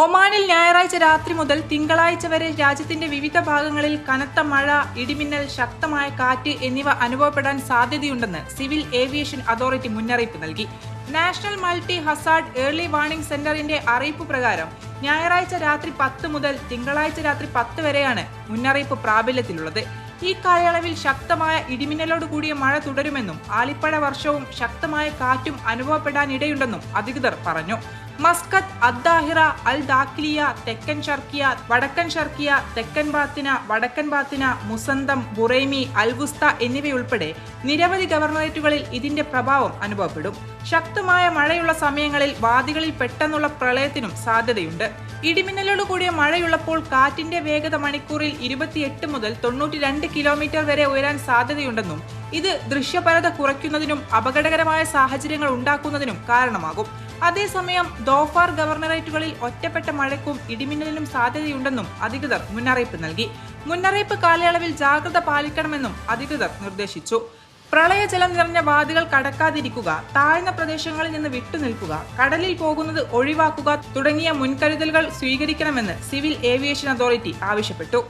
ഒമാനിൽ ഞായറാഴ്ച രാത്രി മുതൽ തിങ്കളാഴ്ച വരെ രാജ്യത്തിന്റെ വിവിധ ഭാഗങ്ങളിൽ കനത്ത മഴ, ഇടിമിന്നൽ, ശക്തമായ കാറ്റ് എന്നിവ അനുഭവപ്പെടാൻ സാധ്യതയുണ്ടെന്ന് സിവിൽ ഏവിയേഷൻ അതോറിറ്റി മുന്നറിയിപ്പ് നൽകി. National multi Hazard early warning സെന്ററിന്റെ അറിയിപ്പ് പ്രകാരം ഞായറാഴ്ച രാത്രി 10 മുതൽ തിങ്കളാഴ്ച രാത്രി 10 വരെയാണ് മുന്നറിയിപ്പ് പ്രാബല്യത്തിലുള്ളത്. ഈ കാലയളവിൽ ശക്തമായ ഇടിമിന്നലോട് കൂടിയ മഴ തുടരുമെന്നും ആലിപ്പഴ വർഷവും ശക്തമായ കാറ്റും അനുഭവപ്പെടാനിടയുണ്ടെന്നും അധികൃതർ പറഞ്ഞു. മസ്കത്ത്, അദ്ദാഹിറ, അൽ ദാഖിലിയ, തെക്കൻ ഷർക്കിയ, വടക്കൻ ഷർക്കിയ, തെക്കൻ ബാത്തിന, വടക്കൻ ബാത്തിന, മുസന്തം, ബുറൈമി, അൽവുസ്ത എന്നിവയുൾപ്പെടെ നിരവധി ഗവർണറേറ്റുകളിൽ ഇതിന്റെ പ്രഭാവം അനുഭവപ്പെടും. ശക്തമായ മഴയുള്ള സമയങ്ങളിൽ വാദികളിൽ പെട്ടെന്നുള്ള പ്രളയത്തിനും സാധ്യതയുണ്ട്. ഇടിമിന്നലോട് കൂടിയ മഴയുള്ളപ്പോൾ കാറ്റിന്റെ വേഗത മണിക്കൂറിൽ 28 മുതൽ 92 കിലോമീറ്റർ വരെ ഉയരാൻ സാധ്യതയുണ്ടെന്നും ഇത് ദൃശ്യപരത കുറയ്ക്കുന്നതിനും അപകടകരമായ സാഹചര്യങ്ങൾ ഉണ്ടാക്കുന്നതിനും കാരണമാകും. അതേസമയം ദോഫാർ ഗവർണറേറ്റുകളിൽ ഒറ്റപ്പെട്ട മഴയ്ക്കും ഇടിമിന്നലിനും സാധ്യതയുണ്ടെന്നും അധികൃതർ മുന്നറിയിപ്പ് നൽകി. മുന്നറിയിപ്പ് കാലയളവിൽ ജാഗ്രത പാലിക്കണമെന്നും അധികൃതർ നിർദ്ദേശിച്ചു. പ്രളയജലം നിറഞ്ഞ വാദികൾ കടക്കാതിരിക്കുക, താഴ്ന്ന പ്രദേശങ്ങളിൽ നിന്ന് വിട്ടുനിൽക്കുക, കടലിൽ പോകുന്നത് ഒഴിവാക്കുക തുടങ്ങിയ മുൻകരുതലുകൾ സ്വീകരിക്കണമെന്ന് സിവിൽ ഏവിയേഷൻ അതോറിറ്റി ആവശ്യപ്പെട്ടു.